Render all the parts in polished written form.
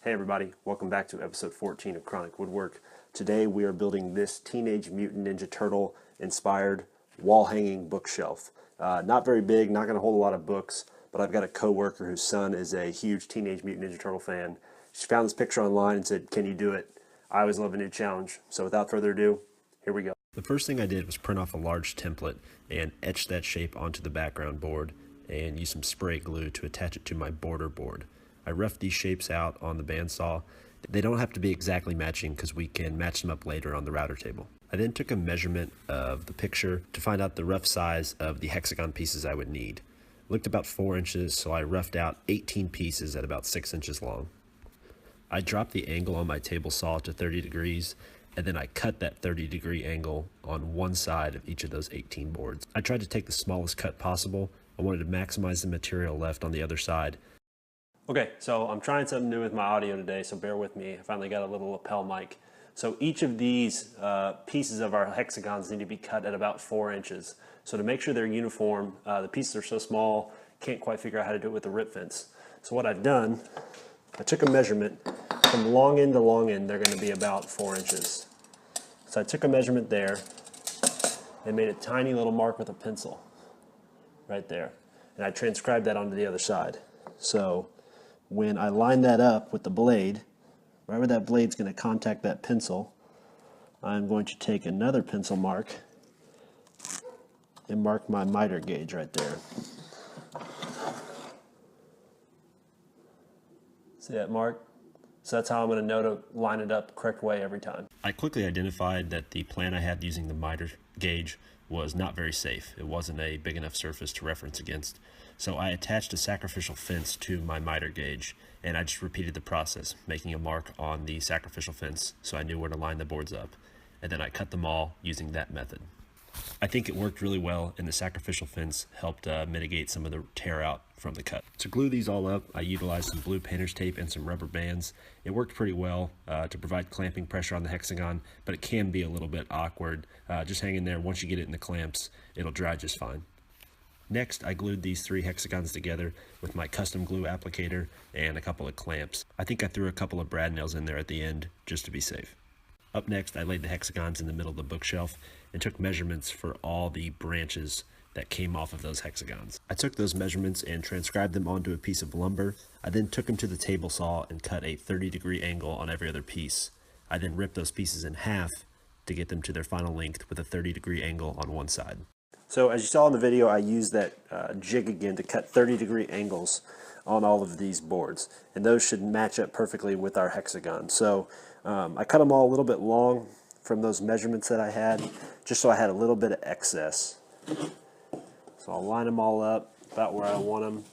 Hey everybody, welcome back to episode 14 of Chronic Woodwork. Today we are building this Teenage Mutant Ninja Turtle inspired wall hanging bookshelf. Not very big, not going to hold a lot of books, but I've got a coworker whose son is a huge Teenage Mutant Ninja Turtle fan. She found this picture online and said, "Can you do it?" I always love a new challenge, so without further ado, here we go. The first thing I did was print off a large template and etch that shape onto the background board and use some spray glue to attach it to my border board. I roughed these shapes out on the bandsaw. They don't have to be exactly matching because we can match them up later on the router table. I then took a measurement of the picture to find out the rough size of the hexagon pieces I would need. It looked about 4 inches, so I roughed out 18 pieces at about 6 inches long. I dropped the angle on my table saw to 30 degrees, and then I cut that 30-degree angle on one side of each of those 18 boards. I tried to take the smallest cut possible. I wanted to maximize the material left on the other side. Okay, so I'm trying something new with my audio today, so bear with me. I finally got a little lapel mic. So each of these pieces of our hexagons need to be cut at about 4 inches. So to make sure they're uniform, the pieces are so small, can't quite figure out how to do it with the rip fence. So what I've done, I took a measurement from long end to long end. They're going to be about 4 inches. So I took a measurement there and made a tiny little mark with a pencil right there. And I transcribed that onto the other side. So when I line that up with the blade, right where that blade's going to contact that pencil, I'm going to take another pencil mark and mark my miter gauge right there. See that mark? So that's how I'm going to know to line it up the correct way every time. I quickly identified that the plan I had using the miter gauge was not very safe. It wasn't a big enough surface to reference against. So I attached a sacrificial fence to my miter gauge, and I just repeated the process, making a mark on the sacrificial fence so I knew where to line the boards up. And then I cut them all using that method. I think it worked really well, and the sacrificial fence helped mitigate some of the tear out from the cut. To glue these all up, I utilized some blue painter's tape and some rubber bands. It worked pretty well to provide clamping pressure on the hexagon, but it can be a little bit awkward. Just hang in there. Once you get it in the clamps, it'll dry just fine. Next, I glued these 3 hexagons together with my custom glue applicator and a couple of clamps. I think I threw a couple of brad nails in there at the end just to be safe. Up next, I laid the hexagons in the middle of the bookshelf and took measurements for all the branches that came off of those hexagons. I took those measurements and transcribed them onto a piece of lumber. I then took them to the table saw and cut a 30-degree angle on every other piece. I then ripped those pieces in half to get them to their final length with a 30-degree angle on one side. So as you saw in the video, I used that jig again to cut 30-degree angles on all of these boards, and those should match up perfectly with our hexagon. So I cut them all a little bit long from those measurements that I had, just so I had a little bit of excess. So I'll line them all up about where I want them.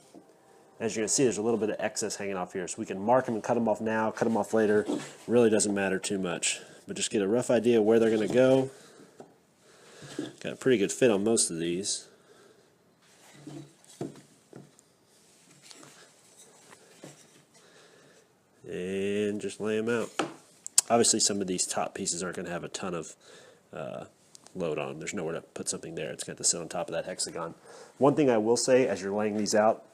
As you're going to see, there's a little bit of excess hanging off here, so we can mark them and cut them off now, cut them off later. Really doesn't matter too much, but just get a rough idea of where they're going to go. Got a pretty good fit on most of these. And just lay them out. Obviously some of these top pieces aren't going to have a ton of load on them. There's nowhere to put something there. It's going to sit on top of that hexagon. One thing I will say as you're laying these out,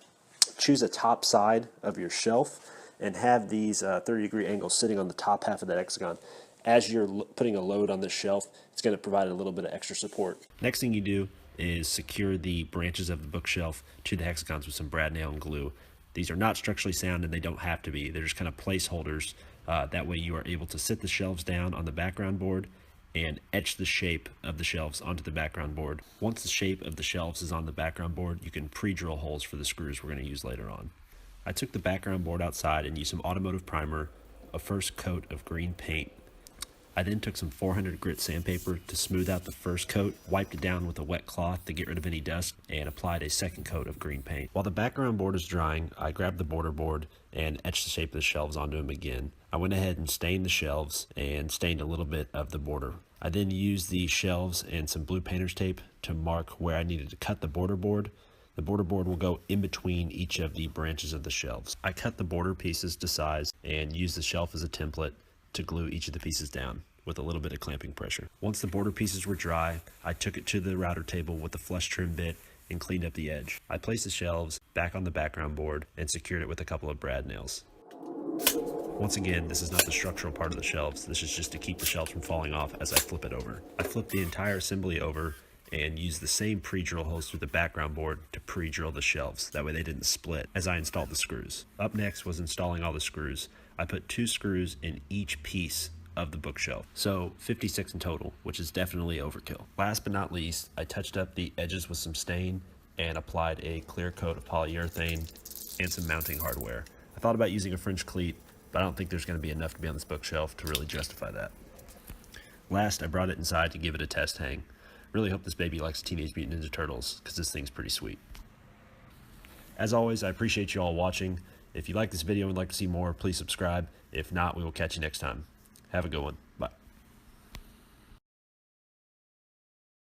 choose a top side of your shelf and have these 30-degree angles sitting on the top half of that hexagon. As you're putting a load on this shelf, it's going to provide a little bit of extra support. Next thing you do is secure the branches of the bookshelf to the hexagons with some brad nail and glue. These are not structurally sound, and they don't have to be. They're just kind of placeholders. That way you are able to sit the shelves down on the background board and etch the shape of the shelves onto the background board. Once the shape of the shelves is on the background board, you can pre-drill holes for the screws we're going to use later on. I took the background board outside and used some automotive primer, a first coat of green paint. I then took some 400 grit sandpaper to smooth out the first coat, wiped it down with a wet cloth to get rid of any dust, and applied a second coat of green paint. While the background board is drying, I grabbed the border board and etched the shape of the shelves onto them again. I went ahead and stained the shelves and stained a little bit of the border. I then used the shelves and some blue painter's tape to mark where I needed to cut the border board. The border board will go in between each of the branches of the shelves. I cut the border pieces to size and used the shelf as a template to glue each of the pieces down with a little bit of clamping pressure. Once the border pieces were dry, I took it to the router table with the flush trim bit and cleaned up the edge. I placed the shelves back on the background board and secured it with a couple of brad nails. Once again, this is not the structural part of the shelves. This is just to keep the shelves from falling off as I flip it over. I flipped the entire assembly over and used the same pre-drill holes through the background board to pre-drill the shelves. That way they didn't split as I installed the screws. Up next was installing all the screws. I put 2 screws in each piece of the bookshelf. So 56 in total, which is definitely overkill. Last but not least, I touched up the edges with some stain and applied a clear coat of polyurethane and some mounting hardware. I thought about using a French cleat, but I don't think there's going to be enough to be on this bookshelf to really justify that. Last, I brought it inside to give it a test hang. Really hope this baby likes Teenage Mutant Ninja Turtles, because this thing's pretty sweet. As always, I appreciate you all watching. If you like this video and would like to see more, please subscribe. If not, we will catch you next time. Have a good one. Bye.